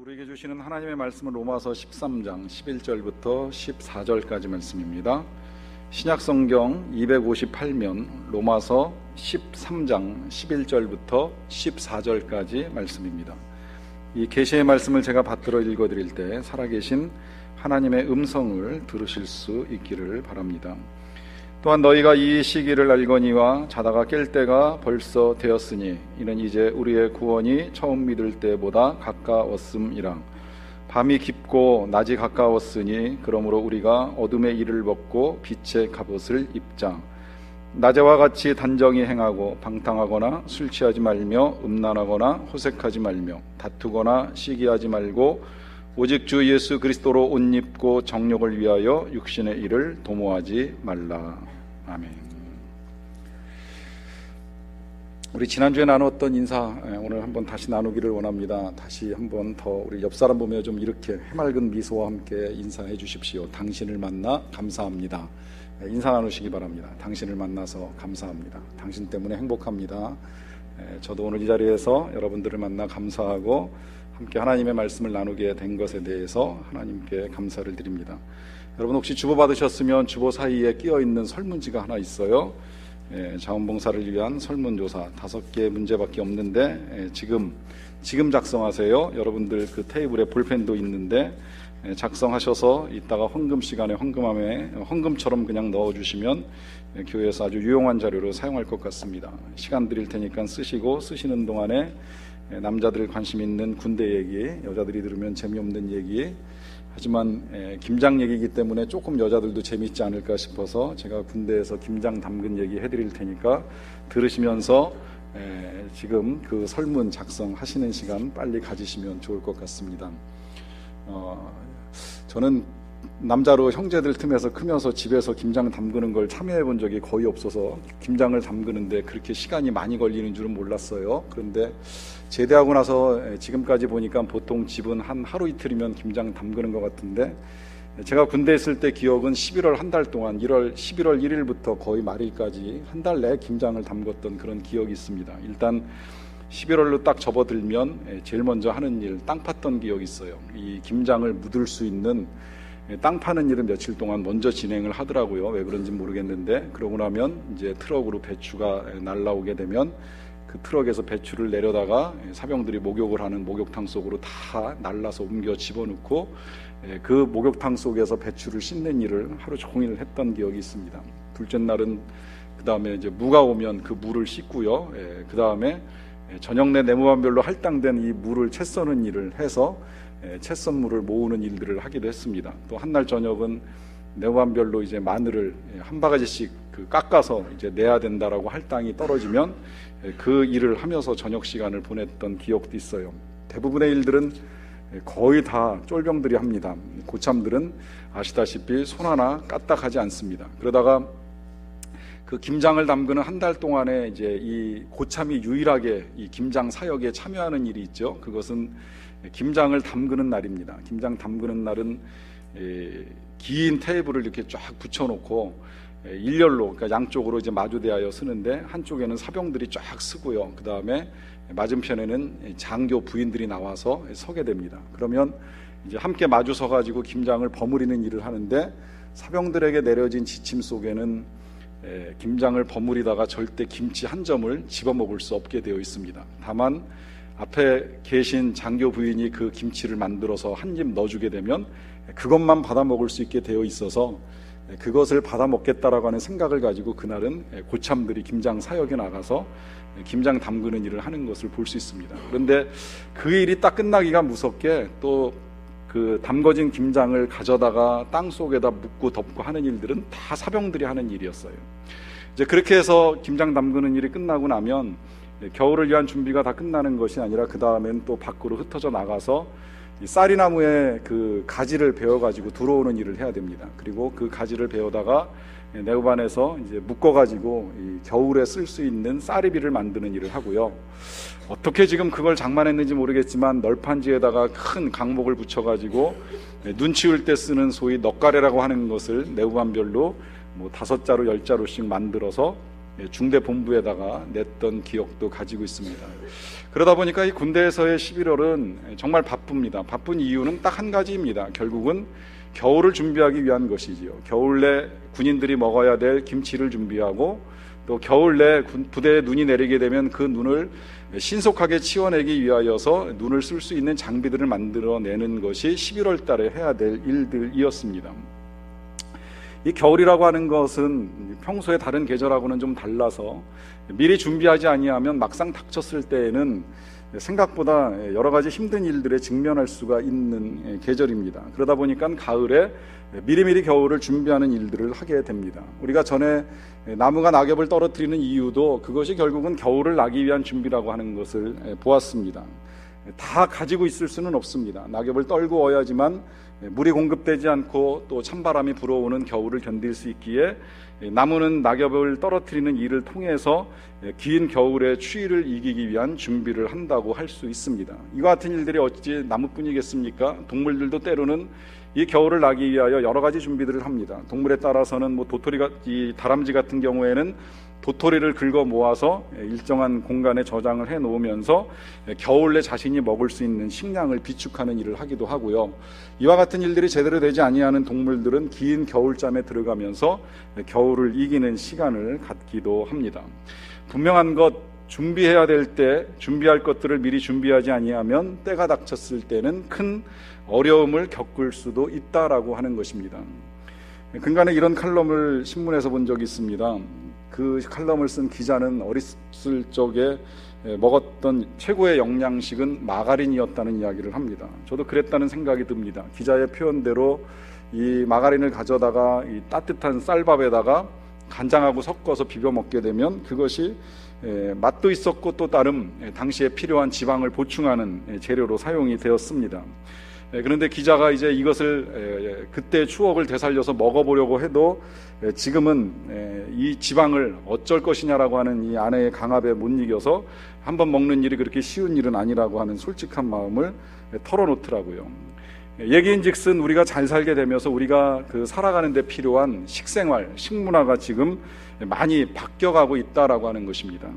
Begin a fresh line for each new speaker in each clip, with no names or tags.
우리에게 주시는 하나님의 말씀은 로마서 13장 11절부터 14절까지 말씀입니다. 신약성경 258면 로마서 13장 11절부터 14절까지 말씀입니다. 이 계시의 말씀을 제가 받들어 읽어드릴 때 살아계신 하나님의 음성을 들으실 수 있기를 바랍니다. 또한 너희가 이 시기를 알거니와 자다가 깰 때가 벌써 되었으니 이는 이제 우리의 구원이 처음 믿을 때보다 가까웠음이라. 밤이 깊고 낮이 가까웠으니 그러므로 우리가 어둠의 일을 벗고 빛의 갑옷을 입자. 낮에와 같이 단정히 행하고 방탕하거나 술 취하지 말며 음란하거나 호색하지 말며 다투거나 시기하지 말고 오직 주 예수 그리스도로 옷 입고 정욕을 위하여 육신의 일을 도모하지 말라. 아멘. 우리 지난주에 나눴던 인사 오늘 한번 다시 나누기를 원합니다. 다시 한번 더 우리 옆 사람 보며 좀 이렇게 해맑은 미소와 함께 인사해 주십시오. 당신을 만나 감사합니다. 인사 나누시기 바랍니다. 당신을 만나서 감사합니다. 당신 때문에 행복합니다. 저도 오늘 이 자리에서 여러분들을 만나 감사하고 함께 하나님의 말씀을 나누게 된 것에 대해서 하나님께 감사를 드립니다. 여러분 혹시 주보 받으셨으면 주보 사이에 끼어있는 설문지가 하나 있어요. 자원봉사를 위한 설문조사 5개 문제밖에 없는데 지금 작성하세요. 여러분들 그 테이블에 볼펜도 있는데 작성하셔서 이따가 헌금 시간에 헌금함에 헌금처럼 그냥 넣어주시면 교회에서 아주 유용한 자료로 사용할 것 같습니다. 시간 드릴 테니까 쓰시고, 쓰시는 동안에 남자들 관심 있는 군대 얘기, 여자들이 들으면 재미없는 얘기, 하지만 김장 얘기이기 때문에 조금 여자들도 재미있지 않을까 싶어서 제가 군대에서 김장 담근 얘기 해드릴 테니까 들으시면서 지금 그 설문 작성하시는 시간 빨리 가지시면 좋을 것 같습니다. 저는 남자로 형제들 틈에서 크면서 집에서 김장 담그는 걸 참여해 본 적이 거의 없어서 김장을 담그는데 그렇게 시간이 많이 걸리는 줄은 몰랐어요. 그런데 제대하고 나서 지금까지 보니까 보통 집은 한 하루 이틀이면 김장 담그는 것 같은데, 제가 군대에 있을 때 기억은 11월 한 달 동안 11월 1일부터 거의 말일까지 한 달 내에 김장을 담궜던 그런 기억이 있습니다. 일단 11월로 딱 접어들면 제일 먼저 하는 일, 땅 팠던 기억이 있어요. 이 김장을 묻을 수 있는 땅 파는 일은 며칠 동안 먼저 진행을 하더라고요. 왜 그런지 모르겠는데, 그러고 나면 이제 트럭으로 배추가 날라오게 되면 그 트럭에서 배추를 내려다가 사병들이 목욕을 하는 목욕탕 속으로 다 날라서 옮겨 집어넣고 그 목욕탕 속에서 배추를 씻는 일을 하루 종일 했던 기억이 있습니다. 둘째 날은 그 다음에 이제 무가 오면 그 무를 씻고요. 그 다음에 저녁 내 네모반별로 할당된 이 무를 채 써는 일을 해서 채 썬 무를 모으는 일들을 하기도 했습니다. 또 한날 저녁은 네모반별로 이제 마늘을 한 바가지씩 깎아서 이제 내야 된다라고 할당이 떨어지면 그 일을 하면서 저녁 시간을 보냈던 기억도 있어요. 대부분의 일들은 거의 다 쫄병들이 합니다. 고참들은 아시다시피 손 하나 까딱하지 않습니다. 그러다가 그 김장을 담그는 한 달 동안에 이제 이 고참이 유일하게 이 김장 사역에 참여하는 일이 있죠. 그것은 김장을 담그는 날입니다. 김장 담그는 날은 긴 테이블을 이렇게 쫙 붙여놓고 일렬로, 그러니까 양쪽으로 이제 마주대하여 쓰는데 한쪽에는 사병들이 쫙 쓰고요. 그 다음에 맞은편에는 장교 부인들이 나와서 서게 됩니다. 그러면 이제 함께 마주 서가지고 김장을 버무리는 일을 하는데, 사병들에게 내려진 지침 속에는 김장을 버무리다가 절대 김치 한 점을 집어먹을 수 없게 되어 있습니다. 다만 앞에 계신 장교 부인이 그 김치를 만들어서 한 입 넣어주게 되면 그것만 받아 먹을 수 있게 되어 있어서 그것을 받아 먹겠다라고 하는 생각을 가지고 그날은 고참들이 김장 사역에 나가서 김장 담그는 일을 하는 것을 볼 수 있습니다. 그런데 그 일이 딱 끝나기가 무섭게 또 그 담궈진 김장을 가져다가 땅 속에다 묻고 덮고 하는 일들은 다 사병들이 하는 일이었어요. 이제 그렇게 해서 김장 담그는 일이 끝나고 나면 겨울을 위한 준비가 다 끝나는 것이 아니라 그 다음엔 또 밖으로 흩어져 나가서 이 쌀이나무에 그 가지를 베어가지고 들어오는 일을 해야 됩니다. 그리고 그 가지를 베어다가 네오반에서 이제 묶어가지고 이 겨울에 쓸 수 있는 쌀이비를 만드는 일을 하고요. 어떻게 지금 그걸 장만했는지 모르겠지만 널판지에다가 큰 강목을 붙여가지고 눈 치울 때 쓰는 소위 넉가래라고 하는 것을 네오반별로 뭐 5자루 10자루씩 만들어서 중대 본부에다가 냈던 기억도 가지고 있습니다. 그러다 보니까 이 군대에서의 11월은 정말 바쁩니다. 바쁜 이유는 딱 한 가지입니다. 결국은 겨울을 준비하기 위한 것이지요. 겨울 내 군인들이 먹어야 될 김치를 준비하고, 또 겨울 내 부대에 눈이 내리게 되면 그 눈을 신속하게 치워내기 위하여서 눈을 쓸 수 있는 장비들을 만들어내는 것이 11월 달에 해야 될 일들이었습니다. 이 겨울이라고 하는 것은 평소에 다른 계절하고는 좀 달라서 미리 준비하지 아니하면 막상 닥쳤을 때에는 생각보다 여러 가지 힘든 일들에 직면할 수가 있는 계절입니다. 그러다 보니까 가을에 미리미리 겨울을 준비하는 일들을 하게 됩니다. 우리가 전에 나무가 낙엽을 떨어뜨리는 이유도 그것이 결국은 겨울을 나기 위한 준비라고 하는 것을 보았습니다. 다 가지고 있을 수는 없습니다. 낙엽을 떨고 어야지만 물이 공급되지 않고 또 찬바람이 불어오는 겨울을 견딜 수 있기에 나무는 낙엽을 떨어뜨리는 일을 통해서 긴 겨울의 추위를 이기기 위한 준비를 한다고 할 수 있습니다. 이와 같은 일들이 어찌 나무뿐이겠습니까? 동물들도 때로는 이 겨울을 나기 위하여 여러 가지 준비들을 합니다. 동물에 따라서는 이 다람쥐 같은 경우에는 도토리를 긁어 모아서 일정한 공간에 저장을 해 놓으면서 겨울 내 자신이 먹을 수 있는 식량을 비축하는 일을 하기도 하고요. 이와 같은 일들이 제대로 되지 아니하는 동물들은 긴 겨울잠에 들어가면서 겨울을 이기는 시간을 갖기도 합니다. 분명한 것, 준비해야 될 때 준비할 것들을 미리 준비하지 아니하면 때가 닥쳤을 때는 큰 어려움을 겪을 수도 있다라고 하는 것입니다. 근간에 이런 칼럼을 신문에서 본 적이 있습니다. 그 칼럼을 쓴 기자는 어렸을 적에 먹었던 최고의 영양식은 마가린이었다는 이야기를 합니다. 저도 그랬다는 생각이 듭니다. 기자의 표현대로 이 마가린을 가져다가 이 따뜻한 쌀밥에다가 간장하고 섞어서 비벼 먹게 되면 그것이 맛도 있었고 또 다른 당시에 필요한 지방을 보충하는 재료로 사용이 되었습니다. 그런데 기자가 이제 이것을 그때의 추억을 되살려서 먹어보려고 해도 지금은 이 지방을 어쩔 것이냐라고 하는 이 아내의 강압에 못 이겨서 한번 먹는 일이 그렇게 쉬운 일은 아니라고 하는 솔직한 마음을 털어놓더라고요. 얘기인즉슨 우리가 잘 살게 되면서 우리가 살아가는 데 필요한 식생활, 식문화가 지금 많이 바뀌어가고 있다라고 하는 것입니다.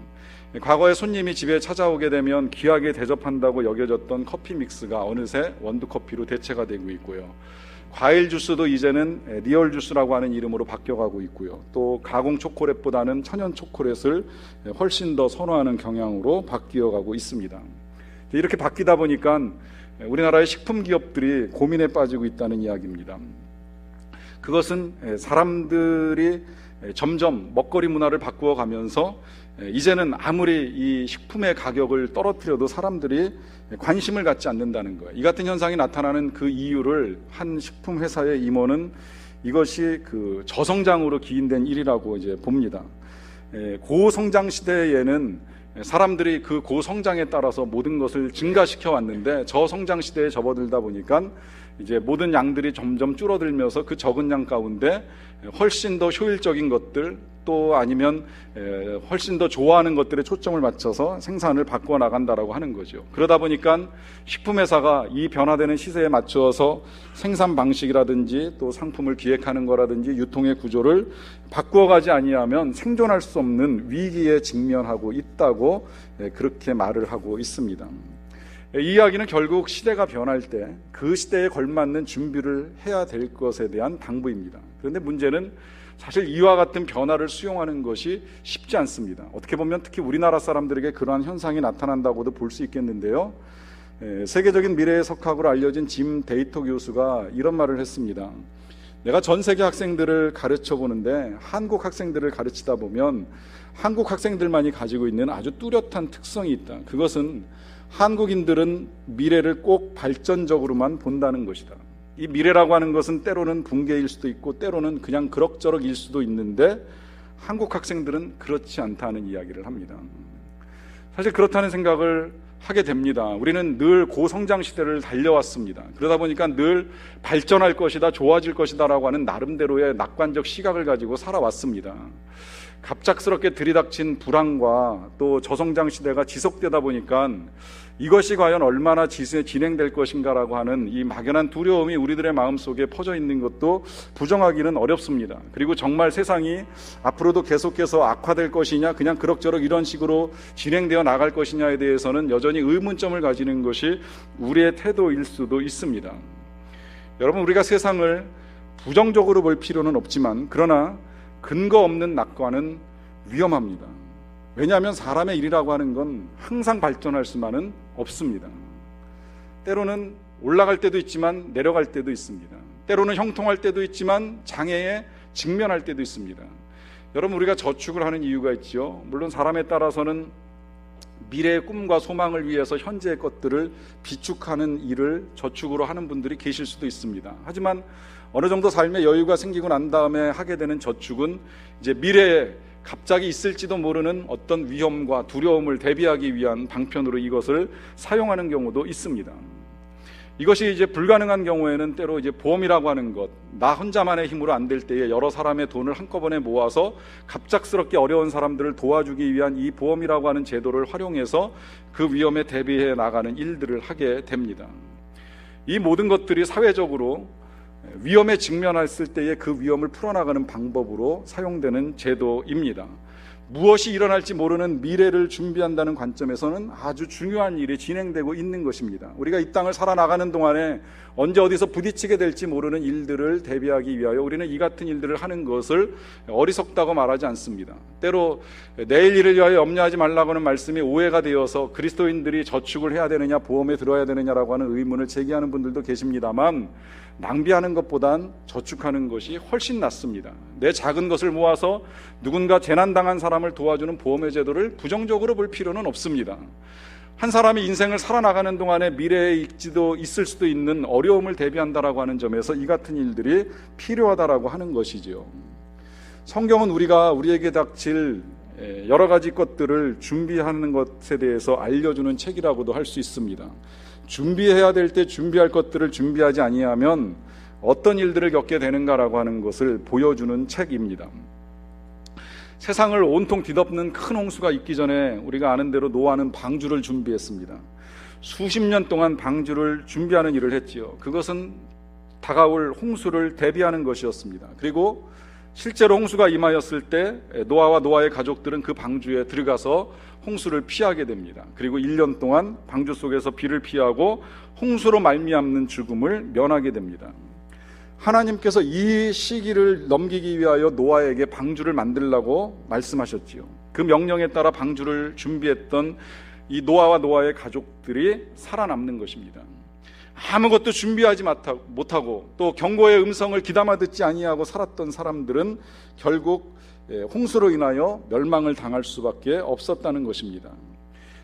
과거에 손님이 집에 찾아오게 되면 귀하게 대접한다고 여겨졌던 커피 믹스가 어느새 원두커피로 대체가 되고 있고요. 과일 주스도 이제는 리얼 주스라고 하는 이름으로 바뀌어가고 있고요. 또 가공 초콜릿보다는 천연 초콜릿을 훨씬 더 선호하는 경향으로 바뀌어가고 있습니다. 이렇게 바뀌다 보니까 우리나라의 식품 기업들이 고민에 빠지고 있다는 이야기입니다. 그것은 사람들이 점점 먹거리 문화를 바꾸어 가면서 이제는 아무리 이 식품의 가격을 떨어뜨려도 사람들이 관심을 갖지 않는다는 거예요. 이 같은 현상이 나타나는 그 이유를 한 식품 회사의 임원은 이것이 저성장으로 기인된 일이라고 이제 봅니다. 고성장 시대에는 사람들이 그 고성장에 따라서 모든 것을 증가시켜 왔는데 저성장 시대에 접어들다 보니까 이제 모든 양들이 점점 줄어들면서 그 적은 양 가운데 훨씬 더 효율적인 것들 또 아니면 훨씬 더 좋아하는 것들에 초점을 맞춰서 생산을 바꿔 나간다라고 하는 거죠. 그러다 보니까 식품회사가 이 변화되는 시세에 맞춰서 생산 방식이라든지 또 상품을 기획하는 거라든지 유통의 구조를 바꾸어가지 아니하면 생존할 수 없는 위기에 직면하고 있다고 그렇게 말을 하고 있습니다. 이 이야기는 결국 시대가 변할 때 그 시대에 걸맞는 준비를 해야 될 것에 대한 당부입니다. 그런데 문제는 사실 이와 같은 변화를 수용하는 것이 쉽지 않습니다. 어떻게 보면 특히 우리나라 사람들에게 그러한 현상이 나타난다고도 볼 수 있겠는데요. 세계적인 미래의 석학으로 알려진 짐 데이터 교수가 이런 말을 했습니다. 내가 전 세계 학생들을 가르쳐 보는데 한국 학생들을 가르치다 보면 한국 학생들만이 가지고 있는 아주 뚜렷한 특성이 있다. 그것은 한국인들은 미래를 꼭 발전적으로만 본다는 것이다. 이 미래라고 하는 것은 때로는 붕괴일 수도 있고 때로는 그냥 그럭저럭일 수도 있는데 한국 학생들은 그렇지 않다는 이야기를 합니다. 사실 그렇다는 생각을 하게 됩니다. 우리는 늘 고성장 시대를 달려왔습니다. 그러다 보니까 늘 발전할 것이다, 좋아질 것이다 라고 하는 나름대로의 낙관적 시각을 가지고 살아왔습니다. 갑작스럽게 들이닥친 불황과 또 저성장 시대가 지속되다 보니까 이것이 과연 얼마나 진행될 것인가라고 하는 이 막연한 두려움이 우리들의 마음속에 퍼져 있는 것도 부정하기는 어렵습니다. 그리고 정말 세상이 앞으로도 계속해서 악화될 것이냐, 그냥 그럭저럭 이런 식으로 진행되어 나갈 것이냐에 대해서는 여전히 의문점을 가지는 것이 우리의 태도일 수도 있습니다. 여러분, 우리가 세상을 부정적으로 볼 필요는 없지만 그러나 근거 없는 낙관은 위험합니다. 왜냐하면 사람의 일이라고 하는 건 항상 발전할 수만은 없습니다. 때로는 올라갈 때도 있지만 내려갈 때도 있습니다. 때로는 형통할 때도 있지만 장애에 직면할 때도 있습니다. 여러분, 우리가 저축을 하는 이유가 있죠. 물론 사람에 따라서는 미래의 꿈과 소망을 위해서 현재의 것들을 비축하는 일을 저축으로 하는 분들이 계실 수도 있습니다. 하지만 어느 정도 삶의 여유가 생기고 난 다음에 하게 되는 저축은 이제 미래에 갑자기 있을지도 모르는 어떤 위험과 두려움을 대비하기 위한 방편으로 이것을 사용하는 경우도 있습니다. 이것이 이제 불가능한 경우에는 때로 이제 보험이라고 하는 것, 나 혼자만의 힘으로 안 될 때에 여러 사람의 돈을 한꺼번에 모아서 갑작스럽게 어려운 사람들을 도와주기 위한 이 보험이라고 하는 제도를 활용해서 그 위험에 대비해 나가는 일들을 하게 됩니다. 이 모든 것들이 사회적으로 위험에 직면했을 때의 그 위험을 풀어나가는 방법으로 사용되는 제도입니다. 무엇이 일어날지 모르는 미래를 준비한다는 관점에서는 아주 중요한 일이 진행되고 있는 것입니다. 우리가 이 땅을 살아나가는 동안에 언제 어디서 부딪히게 될지 모르는 일들을 대비하기 위하여 우리는 이 같은 일들을 하는 것을 어리석다고 말하지 않습니다. 때로 내일 일을 위하여 염려하지 말라고 하는 말씀이 오해가 되어서 그리스도인들이 저축을 해야 되느냐, 보험에 들어야 되느냐라고 하는 의문을 제기하는 분들도 계십니다만, 낭비하는 것보단 저축하는 것이 훨씬 낫습니다. 내 작은 것을 모아서 누군가 재난당한 사람을 도와주는 보험의 제도를 부정적으로 볼 필요는 없습니다. 한 사람이 인생을 살아나가는 동안에 미래에 있을 수도 있는 어려움을 대비한다라고 하는 점에서 이 같은 일들이 필요하다라고 하는 것이죠. 성경은 우리에게 닥칠 여러 가지 것들을 준비하는 것에 대해서 알려주는 책이라고도 할 수 있습니다. 준비해야 될 때 준비할 것들을 준비하지 아니하면 어떤 일들을 겪게 되는가라고 하는 것을 보여주는 책입니다. 세상을 온통 뒤덮는 큰 홍수가 있기 전에 우리가 아는 대로 노아는 방주를 준비했습니다. 수십 년 동안 방주를 준비하는 일을 했지요. 그것은 다가올 홍수를 대비하는 것이었습니다. 그리고 실제로 홍수가 임하였을 때 노아와 노아의 가족들은 그 방주에 들어가서 홍수를 피하게 됩니다. 그리고 1년 동안 방주 속에서 비를 피하고 홍수로 말미암는 죽음을 면하게 됩니다. 하나님께서 이 시기를 넘기기 위하여 노아에게 방주를 만들라고 말씀하셨지요. 그 명령에 따라 방주를 준비했던 이 노아와 노아의 가족들이 살아남는 것입니다. 아무것도 준비하지 못하고 또 경고의 음성을 귀담아 듣지 아니하고 살았던 사람들은 결국 홍수로 인하여 멸망을 당할 수밖에 없었다는 것입니다.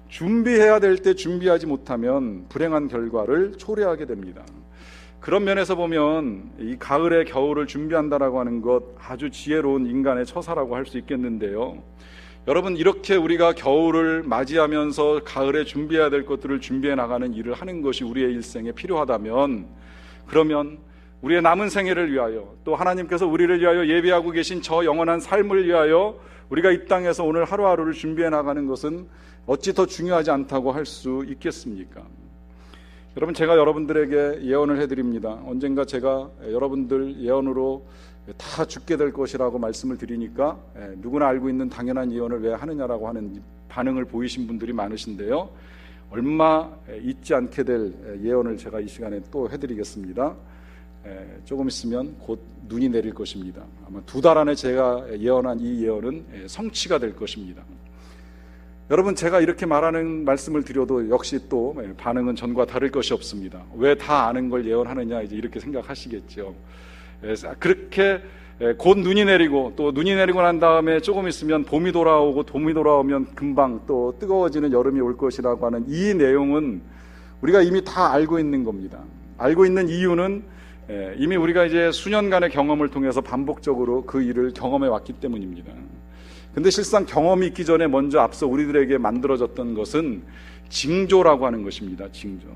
준비해야 될 때 준비하지 못하면 불행한 결과를 초래하게 됩니다. 그런 면에서 보면 이 가을에 겨울을 준비한다라고 하는 것 아주 지혜로운 인간의 처사라고 할 수 있겠는데요. 여러분, 이렇게 우리가 겨울을 맞이하면서 가을에 준비해야 될 것들을 준비해 나가는 일을 하는 것이 우리의 일생에 필요하다면, 그러면 우리의 남은 생애를 위하여 또 하나님께서 우리를 위하여 예비하고 계신 저 영원한 삶을 위하여 우리가 이 땅에서 오늘 하루하루를 준비해 나가는 것은 어찌 더 중요하지 않다고 할 수 있겠습니까? 여러분, 제가 여러분들에게 예언을 해드립니다. 언젠가 제가 여러분들 예언으로 다 죽게 될 것이라고 말씀을 드리니까 누구나 알고 있는 당연한 예언을 왜 하느냐라고 하는 반응을 보이신 분들이 많으신데요. 얼마 잊지 않게 될 예언을 제가 이 시간에 또 해드리겠습니다. 조금 있으면 곧 눈이 내릴 것입니다. 아마 2달 안에 제가 예언한 이 예언은 성취가 될 것입니다. 여러분, 제가 이렇게 말하는 말씀을 드려도 역시 또 반응은 전과 다를 것이 없습니다. 왜 다 아는 걸 예언하느냐, 이제 이렇게 생각하시겠죠. 그렇게 곧 눈이 내리고 또 눈이 내리고 난 다음에 조금 있으면 봄이 돌아오고 봄이 돌아오면 금방 또 뜨거워지는 여름이 올 것이라고 하는 이 내용은 우리가 이미 다 알고 있는 겁니다. 알고 있는 이유는 이미 우리가 이제 수년간의 경험을 통해서 반복적으로 그 일을 경험해 왔기 때문입니다. 근데 실상 경험이 있기 전에 먼저 앞서 우리들에게 만들어졌던 것은 징조라고 하는 것입니다. 징조.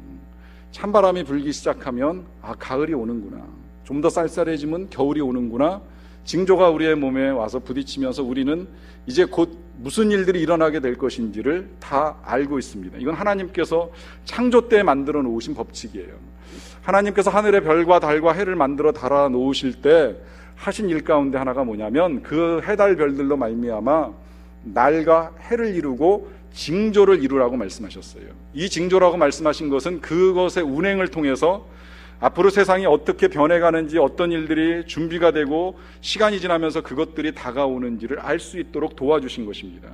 찬바람이 불기 시작하면 가을이 오는구나. 좀 더 쌀쌀해지면 겨울이 오는구나. 징조가 우리의 몸에 와서 부딪히면서 우리는 이제 곧 무슨 일들이 일어나게 될 것인지를 다 알고 있습니다. 이건 하나님께서 창조 때 만들어 놓으신 법칙이에요. 하나님께서 하늘의 별과 달과 해를 만들어 달아 놓으실 때 하신 일 가운데 하나가 뭐냐면 그 해, 달, 별들로 말미암아 날과 해를 이루고 징조를 이루라고 말씀하셨어요. 이 징조라고 말씀하신 것은 그것의 운행을 통해서 앞으로 세상이 어떻게 변해가는지, 어떤 일들이 준비가 되고 시간이 지나면서 그것들이 다가오는지를 알 수 있도록 도와주신 것입니다.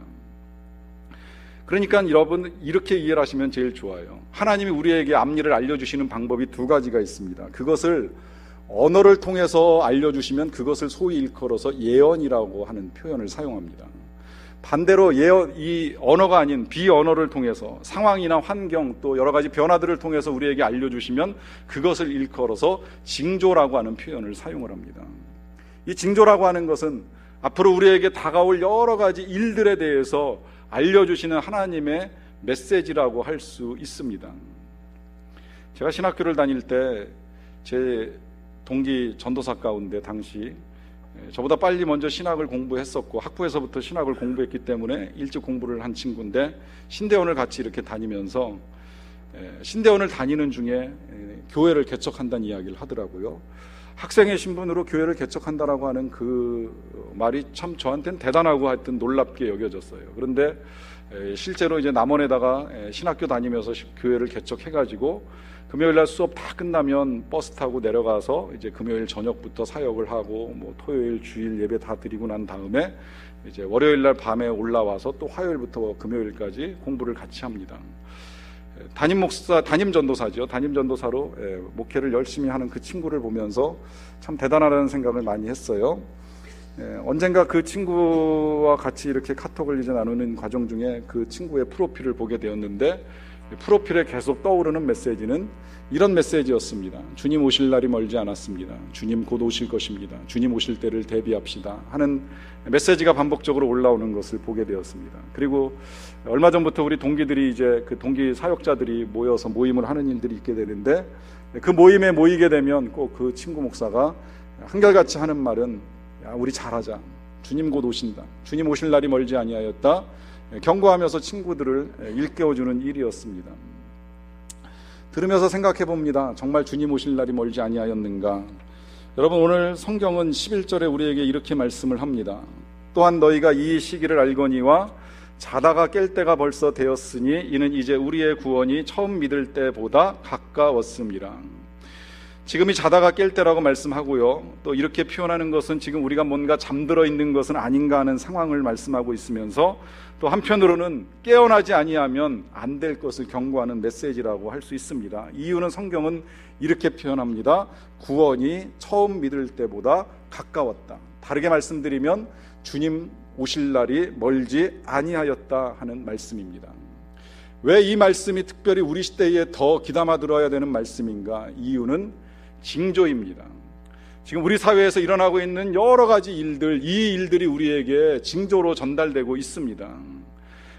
그러니까 여러분 이렇게 이해를 하시면 제일 좋아요. 하나님이 우리에게 앞일을 알려주시는 방법이 두 가지가 있습니다. 그것을 언어를 통해서 알려주시면 그것을 소위 일컬어서 예언이라고 하는 표현을 사용합니다. 반대로 이 언어가 아닌 비언어를 통해서 상황이나 환경 또 여러 가지 변화들을 통해서 우리에게 알려주시면 그것을 일컬어서 징조라고 하는 표현을 사용을 합니다. 이 징조라고 하는 것은 앞으로 우리에게 다가올 여러 가지 일들에 대해서 알려주시는 하나님의 메시지라고 할 수 있습니다. 제가 신학교를 다닐 때 제 동기 전도사 가운데 당시 저보다 빨리 먼저 신학을 공부했었고 학부에서부터 신학을 공부했기 때문에 일찍 공부를 한 친구인데 신대원을 같이 이렇게 다니면서 신대원을 다니는 중에 교회를 개척한다는 이야기를 하더라고요. 학생의 신분으로 교회를 개척한다라고 하는 그 말이 참 저한테는 대단하고 하여튼 놀랍게 여겨졌어요. 그런데 실제로 이제 남원에다가 신학교 다니면서 교회를 개척해가지고 금요일날 수업 다 끝나면 버스 타고 내려가서 이제 금요일 저녁부터 사역을 하고 뭐 토요일 주일 예배 다 드리고 난 다음에 이제 월요일날 밤에 올라와서 또 화요일부터 금요일까지 공부를 같이 합니다. 담임 전도사죠. 담임 전도사로 목회를 열심히 하는 그 친구를 보면서 참 대단하다는 생각을 많이 했어요. 언젠가 그 친구와 같이 이렇게 카톡을 이제 나누는 과정 중에 그 친구의 프로필을 보게 되었는데 프로필에 계속 떠오르는 메시지는 이런 메시지였습니다. 주님 오실 날이 멀지 않았습니다. 주님 곧 오실 것입니다. 주님 오실 때를 대비합시다 하는 메시지가 반복적으로 올라오는 것을 보게 되었습니다. 그리고 얼마 전부터 우리 동기들이 이제 그 동기 사역자들이 모여서 모임을 하는 일들이 있게 되는데 그 모임에 모이게 되면 꼭 그 친구 목사가 한결같이 하는 말은 야, 우리 잘하자. 주님 곧 오신다. 주님 오실 날이 멀지 아니하였다. 경고하면서 친구들을 일깨워주는 일이었습니다. 들으면서 생각해 봅니다. 정말 주님 오실 날이 멀지 아니하였는가? 여러분 오늘 성경은 11절에 우리에게 이렇게 말씀을 합니다. 또한 너희가 이 시기를 알거니와 자다가 깰 때가 벌써 되었으니 이는 이제 우리의 구원이 처음 믿을 때보다 가까웠습니다. 지금이 자다가 깰 때라고 말씀하고요. 또 이렇게 표현하는 것은 지금 우리가 뭔가 잠들어 있는 것은 아닌가 하는 상황을 말씀하고 있으면서 또 한편으로는 깨어나지 아니하면 안 될 것을 경고하는 메시지라고 할 수 있습니다. 이유는 성경은 이렇게 표현합니다. 구원이 처음 믿을 때보다 가까웠다. 다르게 말씀드리면 주님 오실 날이 멀지 아니하였다 하는 말씀입니다. 왜 이 말씀이 특별히 우리 시대에 더 귀담아 들어야 되는 말씀인가? 이유는 징조입니다. 지금 우리 사회에서 일어나고 있는 여러 가지 일들, 이 일들이 우리에게 징조로 전달되고 있습니다.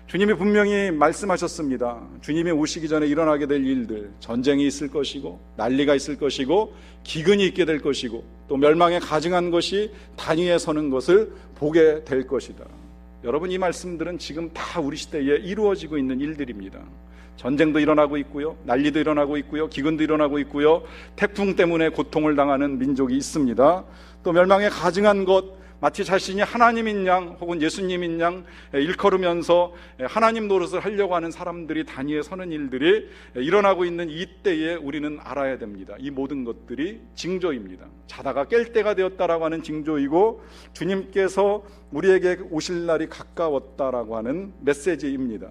주님이 분명히 말씀하셨습니다. 주님이 오시기 전에 일어나게 될 일들, 전쟁이 있을 것이고 난리가 있을 것이고 기근이 있게 될 것이고 또 멸망에 가증한 것이 단위에 서는 것을 보게 될 것이다. 여러분 이 말씀들은 지금 다 우리 시대에 이루어지고 있는 일들입니다. 전쟁도 일어나고 있고요, 난리도 일어나고 있고요, 기근도 일어나고 있고요, 태풍 때문에 고통을 당하는 민족이 있습니다. 또 멸망에 가증한 것, 마치 자신이 하나님인 양 혹은 예수님인 양 일컬으면서 하나님 노릇을 하려고 하는 사람들이 단위에 서는 일들이 일어나고 있는 이때에 우리는 알아야 됩니다. 이 모든 것들이 징조입니다. 자다가 깰 때가 되었다라고 하는 징조이고 주님께서 우리에게 오실 날이 가까웠다라고 하는 메시지입니다.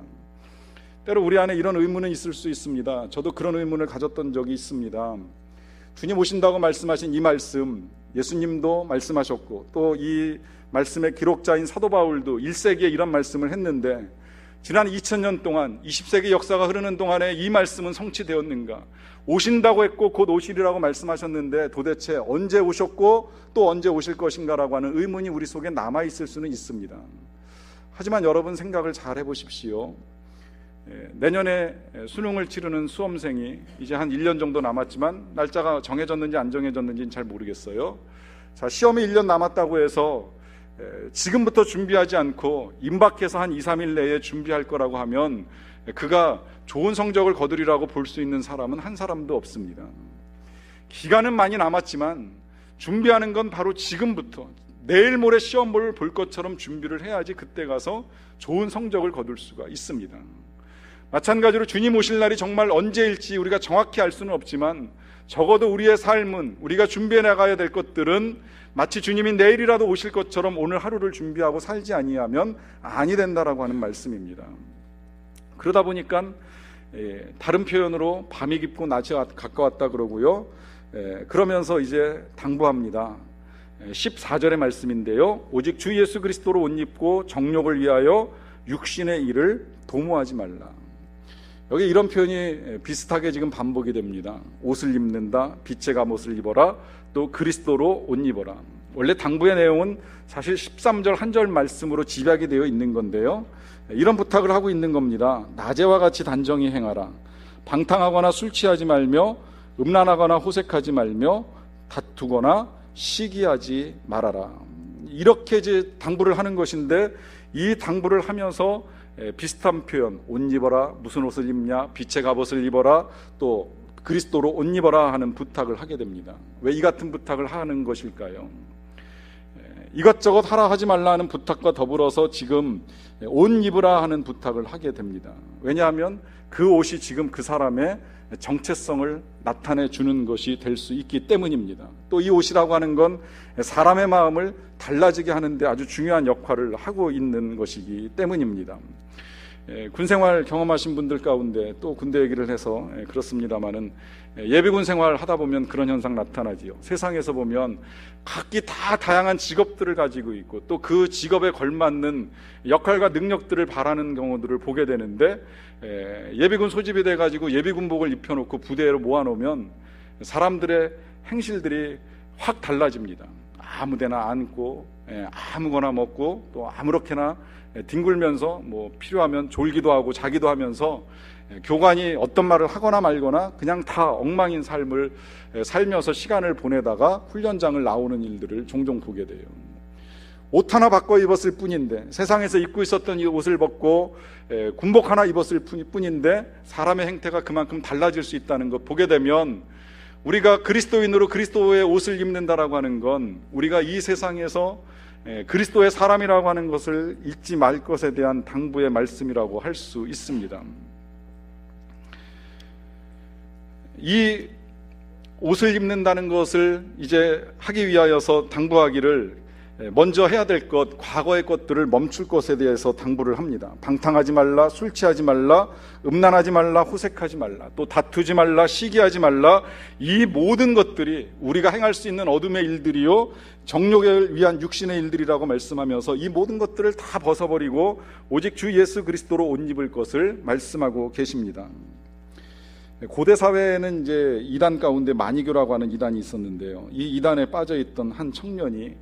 때로 우리 안에 이런 의문은 있을 수 있습니다. 저도 그런 의문을 가졌던 적이 있습니다. 주님 오신다고 말씀하신 이 말씀, 예수님도 말씀하셨고 또 이 말씀의 기록자인 사도 바울도 1세기에 이런 말씀을 했는데 지난 2000년 동안 20세기 역사가 흐르는 동안에 이 말씀은 성취되었는가? 오신다고 했고 곧 오시리라고 말씀하셨는데 도대체 언제 오셨고 또 언제 오실 것인가라고 하는 의문이 우리 속에 남아있을 수는 있습니다. 하지만 여러분 생각을 잘 해보십시오. 내년에 수능을 치르는 수험생이 이제 한 1년 정도 남았지만 날짜가 정해졌는지 안 정해졌는지는 잘 모르겠어요. 자, 시험이 1년 남았다고 해서 지금부터 준비하지 않고 임박해서 한 2, 3일 내에 준비할 거라고 하면 그가 좋은 성적을 거두리라고 볼 수 있는 사람은 한 사람도 없습니다. 기간은 많이 남았지만 준비하는 건 바로 지금부터, 내일 모레 시험을 볼 것처럼 준비를 해야지 그때 가서 좋은 성적을 거둘 수가 있습니다. 마찬가지로 주님 오실 날이 정말 언제일지 우리가 정확히 알 수는 없지만 적어도 우리의 삶은, 우리가 준비해 나가야 될 것들은 마치 주님이 내일이라도 오실 것처럼 오늘 하루를 준비하고 살지 아니하면 아니 된다라고 하는 말씀입니다. 그러다 보니까 다른 표현으로 밤이 깊고 낮이 가까웠다 그러고요. 그러면서 이제 당부합니다. 14절의 말씀인데요. 오직 주 예수 그리스도로 옷 입고 정욕을 위하여 육신의 일을 도모하지 말라. 여기 이런 표현이 비슷하게 지금 반복이 됩니다. 옷을 입는다, 빛의 갑옷을 입어라, 또 그리스도로 옷 입어라. 원래 당부의 내용은 사실 13절 한 절 말씀으로 집약이 되어 있는 건데요. 이런 부탁을 하고 있는 겁니다. 낮에와 같이 단정히 행하라. 방탕하거나 술 취하지 말며 음란하거나 호색하지 말며 다투거나 시기하지 말아라. 이렇게 이제 당부를 하는 것인데, 이 당부를 하면서 비슷한 표현, 옷 입어라, 무슨 옷을 입냐, 빛의 갑옷을 입어라, 또 그리스도로 옷 입어라 하는 부탁을 하게 됩니다. 왜 이 같은 부탁을 하는 것일까요? 이것저것 하라 하지 말라 하는 부탁과 더불어서 지금 옷 입으라 하는 부탁을 하게 됩니다. 왜냐하면 그 옷이 지금 그 사람의 정체성을 나타내 주는 것이 될 수 있기 때문입니다. 또 이 옷이라고 하는 건 사람의 마음을 달라지게 하는데 아주 중요한 역할을 하고 있는 것이기 때문입니다. 군생활 경험하신 분들 가운데 또 군대 얘기를 해서 그렇습니다마는 예비군 생활 하다 보면 그런 현상 나타나지요. 세상에서 보면 각기 다 다양한 직업들을 가지고 있고 또 그 직업에 걸맞는 역할과 능력들을 바라는 경우들을 보게 되는데, 예비군 소집이 돼가지고 예비군복을 입혀놓고 부대로 모아놓으면 사람들의 행실들이 확 달라집니다. 아무데나 앉고 아무거나 먹고 또 아무렇게나 뒹굴면서 뭐 필요하면 졸기도 하고 자기도 하면서 교관이 어떤 말을 하거나 말거나 그냥 다 엉망인 삶을 살면서 시간을 보내다가 훈련장을 나오는 일들을 종종 보게 돼요. 옷 하나 바꿔 입었을 뿐인데, 세상에서 입고 있었던 이 옷을 벗고 군복 하나 입었을 뿐인데 사람의 행태가 그만큼 달라질 수 있다는 것 보게 되면, 우리가 그리스도인으로 그리스도의 옷을 입는다라고 하는 건 우리가 이 세상에서 그리스도의 사람이라고 하는 것을 잊지 말 것에 대한 당부의 말씀이라고 할 수 있습니다. 이 옷을 입는다는 것을 이제 하기 위하여서 당부하기를 먼저 해야 될 것, 과거의 것들을 멈출 것에 대해서 당부를 합니다. 방탕하지 말라, 술 취하지 말라, 음란하지 말라, 호색하지 말라, 또 다투지 말라, 시기하지 말라. 이 모든 것들이 우리가 행할 수 있는 어둠의 일들이요 정욕을 위한 육신의 일들이라고 말씀하면서 이 모든 것들을 다 벗어버리고 오직 주 예수 그리스도로 옷 입을 것을 말씀하고 계십니다. 고대 사회에는 이제 이단 가운데 마니교라고 하는 이단이 있었는데요. 이 이단에 빠져있던 한 청년이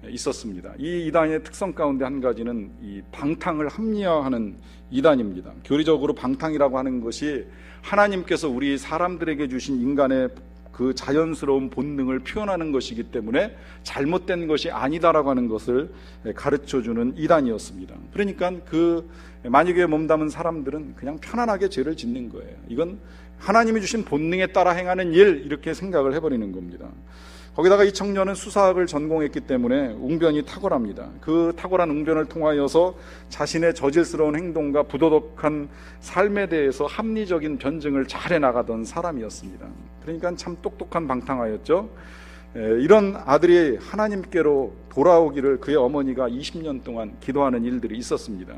있었습니다. 이 이단의 특성 가운데 한 가지는 이 방탕을 합리화하는 이단입니다. 교리적으로 방탕이라고 하는 것이 하나님께서 우리 사람들에게 주신 인간의 그 자연스러운 본능을 표현하는 것이기 때문에 잘못된 것이 아니다라고 하는 것을 가르쳐주는 이단이었습니다. 그러니까 그 마니교에 몸담은 사람들은 그냥 편안하게 죄를 짓는 거예요. 이건 하나님이 주신 본능에 따라 행하는 일, 이렇게 생각을 해버리는 겁니다. 거기다가 이 청년은 수사학을 전공했기 때문에 웅변이 탁월합니다. 그 탁월한 웅변을 통하여서 자신의 저질스러운 행동과 부도덕한 삶에 대해서 합리적인 변증을 잘 해나가던 사람이었습니다. 그러니까 참 똑똑한 방탕하였죠. 이런 아들이 하나님께로 돌아오기를 그의 어머니가 20년 동안 기도하는 일들이 있었습니다.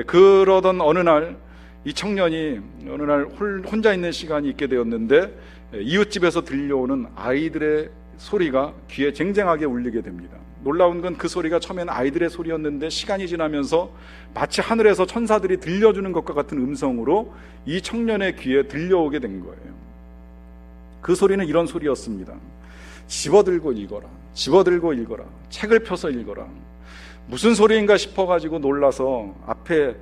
그러던 어느 날 이 청년이 어느 날 혼자 있는 시간이 있게 되었는데, 이웃집에서 들려오는 아이들의 소리가 귀에 쟁쟁하게 울리게 됩니다. 놀라운 건 그 소리가 처음엔 아이들의 소리였는데 시간이 지나면서 마치 하늘에서 천사들이 들려주는 것과 같은 음성으로 이 청년의 귀에 들려오게 된 거예요. 그 소리는 이런 소리였습니다. 집어들고 읽어라, 집어들고 읽어라, 책을 펴서 읽어라. 무슨 소리인가 싶어가지고 놀라서 앞에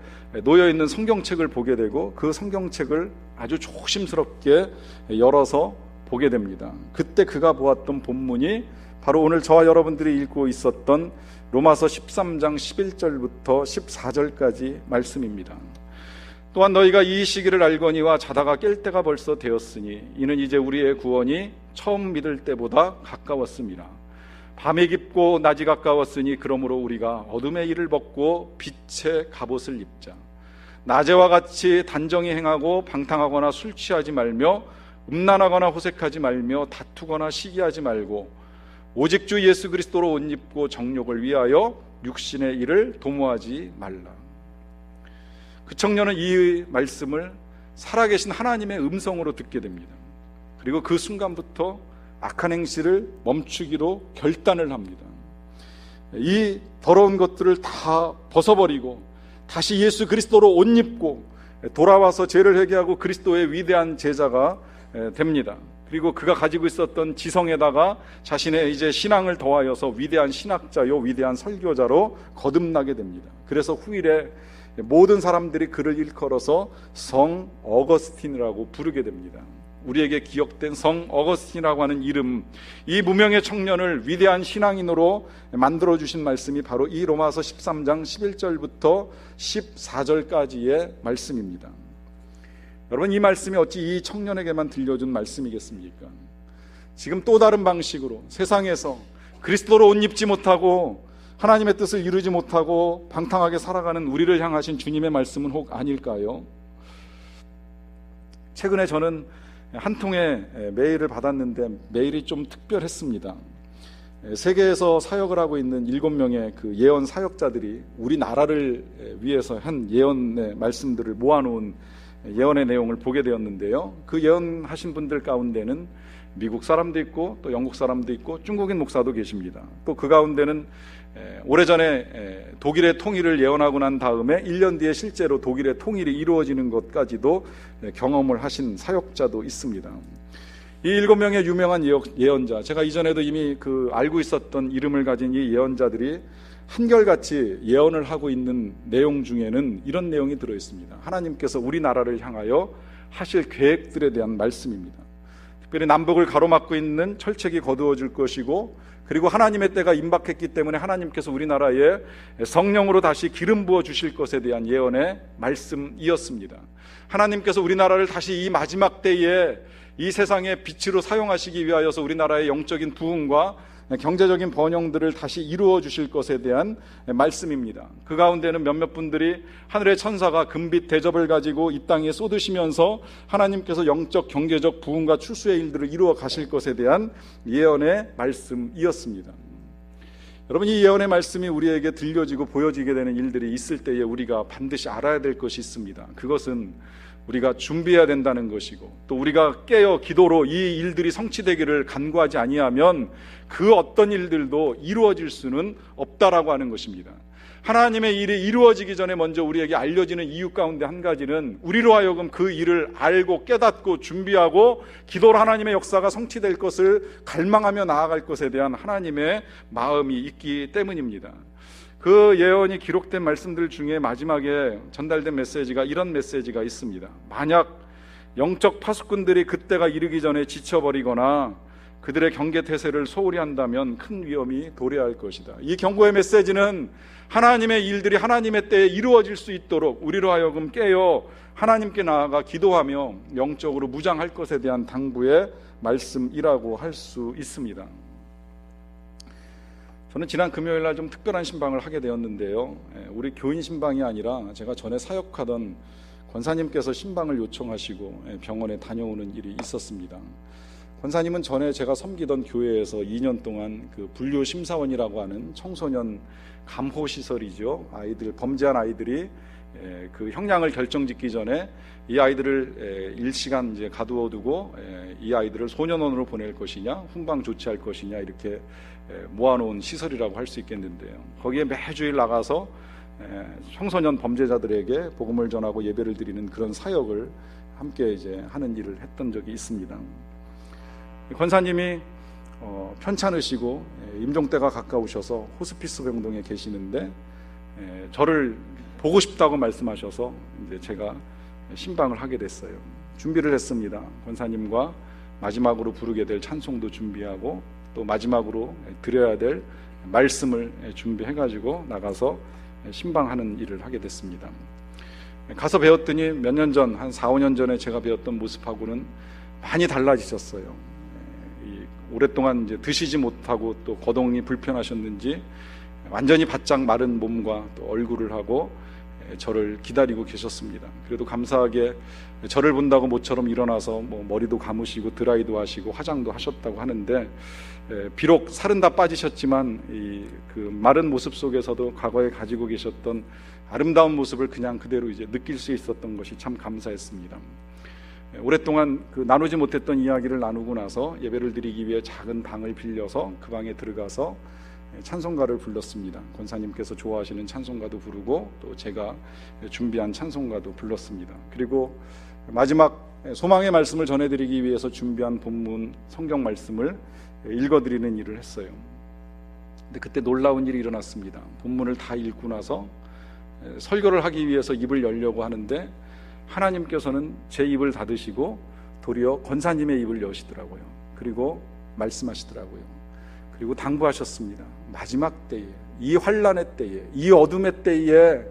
놓여있는 성경책을 보게 되고 그 성경책을 아주 조심스럽게 열어서 보게 됩니다. 그때 그가 보았던 본문이 바로 오늘 저와 여러분들이 읽고 있었던 로마서 13장 11절부터 14절까지 말씀입니다. 또한 너희가 이 시기를 알거니와 자다가 깰 때가 벌써 되었으니 이는 이제 우리의 구원이 처음 믿을 때보다 가까웠습니다. 밤이 깊고 낮이 가까웠으니 그러므로 우리가 어둠의 일을 벗고 빛의 갑옷을 입자. 낮에와 같이 단정히 행하고 방탕하거나 술 취하지 말며 음란하거나 호색하지 말며 다투거나 시기하지 말고 오직 주 예수 그리스도로 옷 입고 정욕을 위하여 육신의 일을 도모하지 말라. 그 청년은 이 말씀을 살아계신 하나님의 음성으로 듣게 됩니다. 그리고 그 순간부터 악한 행실을 멈추기로 결단을 합니다. 이 더러운 것들을 다 벗어버리고 다시 예수 그리스도로 옷 입고 돌아와서 죄를 회개하고 그리스도의 위대한 제자가 됩니다. 그리고 그가 가지고 있었던 지성에다가 자신의 이제 신앙을 더하여서 위대한 신학자요 위대한 설교자로 거듭나게 됩니다. 그래서 후일에 모든 사람들이 그를 일컬어서 성 어거스틴이라고 부르게 됩니다. 우리에게 기억된 성 어거스틴이라고 하는 이름, 이 무명의 청년을 위대한 신앙인으로 만들어주신 말씀이 바로 이 로마서 13장 11절부터 14절까지의 말씀입니다. 여러분, 이 말씀이 어찌 이 청년에게만 들려준 말씀이겠습니까? 지금 또 다른 방식으로 세상에서 그리스도로 옷 입지 못하고 하나님의 뜻을 이루지 못하고 방탕하게 살아가는 우리를 향하신 주님의 말씀은 혹 아닐까요? 최근에 저는 한 통의 메일을 받았는데 메일이 좀 특별했습니다. 세계에서 사역을 하고 있는 7명의 그 예언 사역자들이 우리나라를 위해서 한 예언의 말씀들을 모아놓은 예언의 내용을 보게 되었는데요. 그 예언하신 분들 가운데는 미국 사람도 있고 또 영국 사람도 있고 중국인 목사도 계십니다. 또 그 가운데는 오래전에 독일의 통일을 예언하고 난 다음에 1년 뒤에 실제로 독일의 통일이 이루어지는 것까지도 경험을 하신 사역자도 있습니다. 이 7명의 유명한 예언자, 제가 이전에도 이미 알고 있었던 이름을 가진 이 예언자들이 한결같이 예언을 하고 있는 내용 중에는 이런 내용이 들어있습니다. 하나님께서 우리나라를 향하여 하실 계획들에 대한 말씀입니다. 특별히 남북을 가로막고 있는 철책이 거두어질 것이고, 그리고 하나님의 때가 임박했기 때문에 하나님께서 우리나라에 성령으로 다시 기름 부어 주실 것에 대한 예언의 말씀이었습니다. 하나님께서 우리나라를 다시 이 마지막 때에 이 세상의 빛으로 사용하시기 위하여서 우리나라의 영적인 부흥과 경제적인 번영들을 다시 이루어 주실 것에 대한 말씀입니다. 그 가운데는 몇몇 분들이 하늘의 천사가 금빛 대접을 가지고 이 땅에 쏟으시면서 하나님께서 영적 경제적 부흥과 출수의 일들을 이루어 가실 것에 대한 예언의 말씀이었습니다. 여러분, 이 예언의 말씀이 우리에게 들려지고 보여지게 되는 일들이 있을 때에 우리가 반드시 알아야 될 것이 있습니다. 그것은 우리가 준비해야 된다는 것이고, 또 우리가 깨어 기도로 이 일들이 성취되기를 간구하지 아니하면 그 어떤 일들도 이루어질 수는 없다라고 하는 것입니다. 하나님의 일이 이루어지기 전에 먼저 우리에게 알려지는 이유 가운데 한 가지는 우리로 하여금 그 일을 알고 깨닫고 준비하고 기도로 하나님의 역사가 성취될 것을 갈망하며 나아갈 것에 대한 하나님의 마음이 있기 때문입니다. 그 예언이 기록된 말씀들 중에 마지막에 전달된 메시지가 이런 메시지가 있습니다. 만약 영적 파수꾼들이 그때가 이르기 전에 지쳐버리거나 그들의 경계태세를 소홀히 한다면 큰 위험이 도래할 것이다. 이 경고의 메시지는 하나님의 일들이 하나님의 때에 이루어질 수 있도록 우리로 하여금 깨어 하나님께 나아가 기도하며 영적으로 무장할 것에 대한 당부의 말씀이라고 할 수 있습니다. 저는 지난 금요일 날 좀 특별한 신방을 하게 되었는데요. 우리 교인 신방이 아니라 제가 전에 사역하던 권사님께서 신방을 요청하시고 병원에 다녀오는 일이 있었습니다. 권사님은 전에 제가 섬기던 교회에서 2년 동안 그 분류 심사원이라고 하는 청소년 감호 시설이죠. 아이들, 범죄한 아이들이 그 형량을 결정짓기 전에 이 아이들을 일시간 이제 가두어두고 이 아이들을 소년원으로 보낼 것이냐, 훈방 조치할 것이냐 이렇게 모아놓은 시설이라고 할 수 있겠는데요. 거기에 매주일 나가서 청소년 범죄자들에게 복음을 전하고 예배를 드리는 그런 사역을 함께 이제 하는 일을 했던 적이 있습니다. 권사님이 편찮으시고 임종때가 가까우셔서 호스피스 병동에 계시는데 저를 보고 싶다고 말씀하셔서 이제 제가 신방을 하게 됐어요. 준비를 했습니다. 권사님과 마지막으로 부르게 될 찬송도 준비하고 또 마지막으로 드려야 될 말씀을 준비해가지고 나가서 신방하는 일을 하게 됐습니다. 가서 배웠더니 몇 년 전, 한 4, 5년 전에 제가 배웠던 모습하고는 많이 달라지셨어요. 오랫동안 이제 드시지 못하고 또 거동이 불편하셨는지 완전히 바짝 마른 몸과 또 얼굴을 하고 저를 기다리고 계셨습니다. 그래도 감사하게 저를 본다고 모처럼 일어나서 머리도 감으시고 드라이도 하시고 화장도 하셨다고 하는데, 비록 살은 다 빠지셨지만 그 마른 모습 속에서도 과거에 가지고 계셨던 아름다운 모습을 그냥 그대로 이제 느낄 수 있었던 것이 참 감사했습니다. 오랫동안 그 나누지 못했던 이야기를 나누고 나서 예배를 드리기 위해 작은 방을 빌려서 그 방에 들어가서 찬송가를 불렀습니다. 권사님께서 좋아하시는 찬송가도 부르고 또 제가 준비한 찬송가도 불렀습니다. 그리고 마지막 소망의 말씀을 전해드리기 위해서 준비한 본문 성경 말씀을 읽어드리는 일을 했어요. 근데 그때 놀라운 일이 일어났습니다. 본문을 다 읽고 나서 설교를 하기 위해서 입을 열려고 하는데 하나님께서는 제 입을 닫으시고 도리어 권사님의 입을 여시더라고요. 그리고 말씀하시더라고요. 그리고 당부하셨습니다. 마지막 때에, 이 환난의 때에, 이 어둠의 때에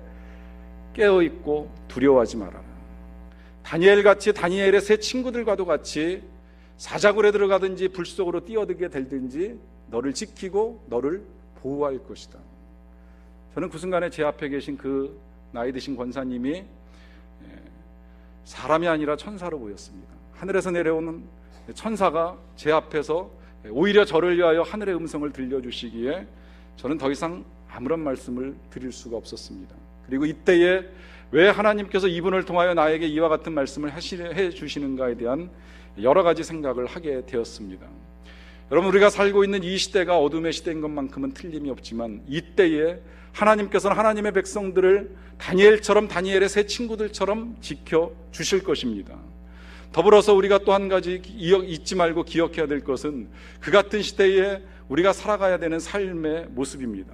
깨어있고 두려워하지 말아라. 다니엘같이 다니엘의 세 친구들과도 같이 사자굴에 들어가든지 불 속으로 뛰어들게 될든지 너를 지키고 너를 보호할 것이다. 저는 그 순간에 제 앞에 계신 그 나이 드신 권사님이 사람이 아니라 천사로 보였습니다. 하늘에서 내려오는 천사가 제 앞에서 오히려 저를 위하여 하늘의 음성을 들려주시기에 저는 더 이상 아무런 말씀을 드릴 수가 없었습니다. 그리고 이때에 왜 하나님께서 이분을 통하여 나에게 이와 같은 말씀을 해주시는가에 대한 여러 가지 생각을 하게 되었습니다. 여러분, 우리가 살고 있는 이 시대가 어둠의 시대인 것만큼은 틀림이 없지만 이때에 하나님께서는 하나님의 백성들을 다니엘처럼, 다니엘의 세 친구들처럼 지켜주실 것입니다. 더불어서 우리가 또 한 가지 잊지 말고 기억해야 될 것은 그 같은 시대에 우리가 살아가야 되는 삶의 모습입니다.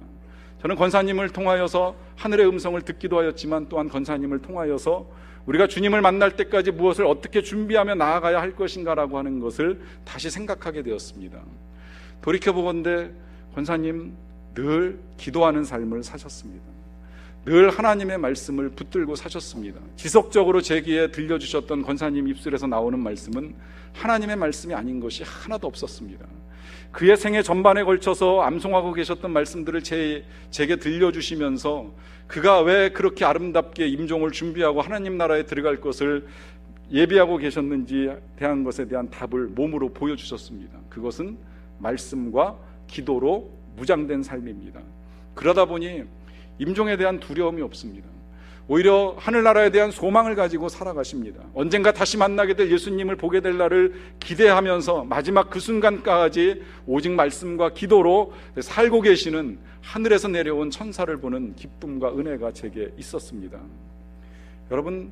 저는 권사님을 통하여서 하늘의 음성을 듣기도 하였지만 또한 권사님을 통하여서 우리가 주님을 만날 때까지 무엇을 어떻게 준비하며 나아가야 할 것인가라고 하는 것을 다시 생각하게 되었습니다. 돌이켜보건대 권사님 늘 기도하는 삶을 사셨습니다. 늘 하나님의 말씀을 붙들고 사셨습니다. 지속적으로 제 귀에 들려주셨던 권사님 입술에서 나오는 말씀은 하나님의 말씀이 아닌 것이 하나도 없었습니다. 그의 생애 전반에 걸쳐서 암송하고 계셨던 말씀들을 제게 들려주시면서 그가 왜 그렇게 아름답게 임종을 준비하고 하나님 나라에 들어갈 것을 예비하고 계셨는지에 대한 것에 대한 답을 몸으로 보여주셨습니다. 그것은 말씀과 기도로 무장된 삶입니다. 그러다 보니 임종에 대한 두려움이 없습니다. 오히려 하늘나라에 대한 소망을 가지고 살아가십니다. 언젠가 다시 만나게 될 예수님을 보게 될 날을 기대하면서 마지막 그 순간까지 오직 말씀과 기도로 살고 계시는 하늘에서 내려온 천사를 보는 기쁨과 은혜가 제게 있었습니다. 여러분,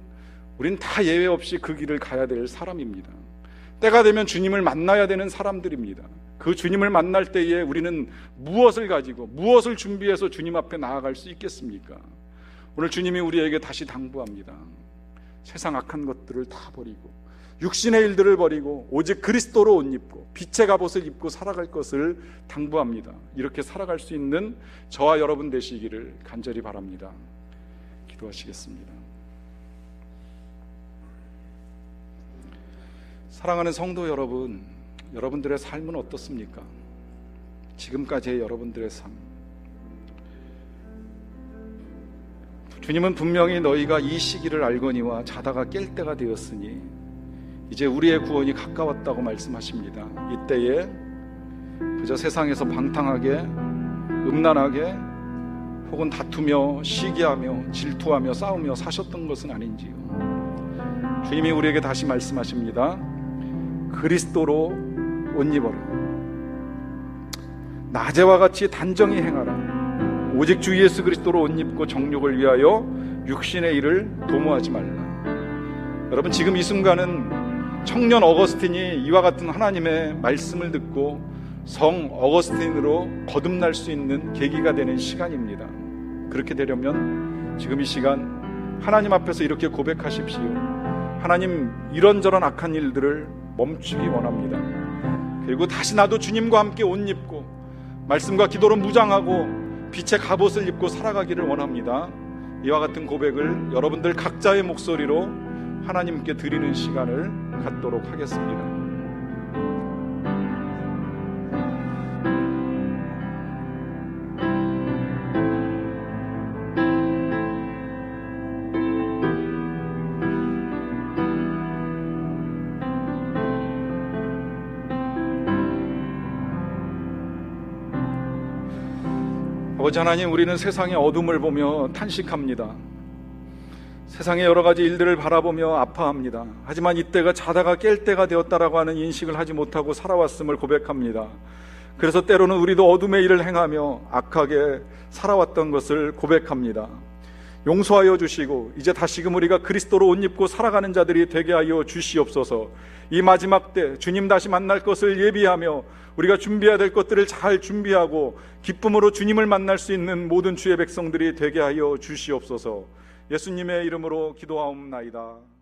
우린 다 예외 없이 그 길을 가야 될 사람입니다. 때가 되면 주님을 만나야 되는 사람들입니다. 그 주님을 만날 때에 우리는 무엇을 가지고 무엇을 준비해서 주님 앞에 나아갈 수 있겠습니까? 오늘 주님이 우리에게 다시 당부합니다. 세상 악한 것들을 다 버리고 육신의 일들을 버리고 오직 그리스도로 옷 입고 빛의 갑옷을 입고 살아갈 것을 당부합니다. 이렇게 살아갈 수 있는 저와 여러분 되시기를 간절히 바랍니다. 기도하시겠습니다. 사랑하는 성도 여러분, 여러분들의 삶은 어떻습니까? 지금까지의 여러분들의 삶, 주님은 분명히 너희가 이 시기를 알거니와 자다가 깰 때가 되었으니 이제 우리의 구원이 가까웠다고 말씀하십니다. 이때에 그저 세상에서 방탕하게, 음란하게 혹은 다투며 시기하며 질투하며 싸우며 사셨던 것은 아닌지요. 주님이 우리에게 다시 말씀하십니다. 그리스도로 옷 입어라. 낮에와 같이 단정히 행하라. 오직 주 예수 그리스도로 옷 입고 정욕을 위하여 육신의 일을 도모하지 말라. 여러분, 지금 이 순간은 청년 어거스틴이 이와 같은 하나님의 말씀을 듣고 성 어거스틴으로 거듭날 수 있는 계기가 되는 시간입니다. 그렇게 되려면 지금 이 시간 하나님 앞에서 이렇게 고백하십시오. 하나님, 이런저런 악한 일들을 멈추기 원합니다. 그리고 그리고 다시 나도 주님과 함께 옷 입고 말씀과 기도로 무장하고 빛의 갑옷을 입고 살아가기를 원합니다. 이와 같은 고백을 여러분들 각자의 목소리로 하나님께 드리는 시간을 갖도록 하겠습니다. 아버지 하나님, 우리는 세상의 어둠을 보며 탄식합니다. 세상의 여러 가지 일들을 바라보며 아파합니다. 하지만 이때가 자다가 깰 때가 되었다라고 하는 인식을 하지 못하고 살아왔음을 고백합니다. 그래서 때로는 우리도 어둠의 일을 행하며 악하게 살아왔던 것을 고백합니다. 용서하여 주시고 이제 다시금 우리가 그리스도로 옷 입고 살아가는 자들이 되게 하여 주시옵소서. 이 마지막 때 주님 다시 만날 것을 예비하며 우리가 준비해야 될 것들을 잘 준비하고 기쁨으로 주님을 만날 수 있는 모든 주의 백성들이 되게 하여 주시옵소서. 예수님의 이름으로 기도하옵나이다.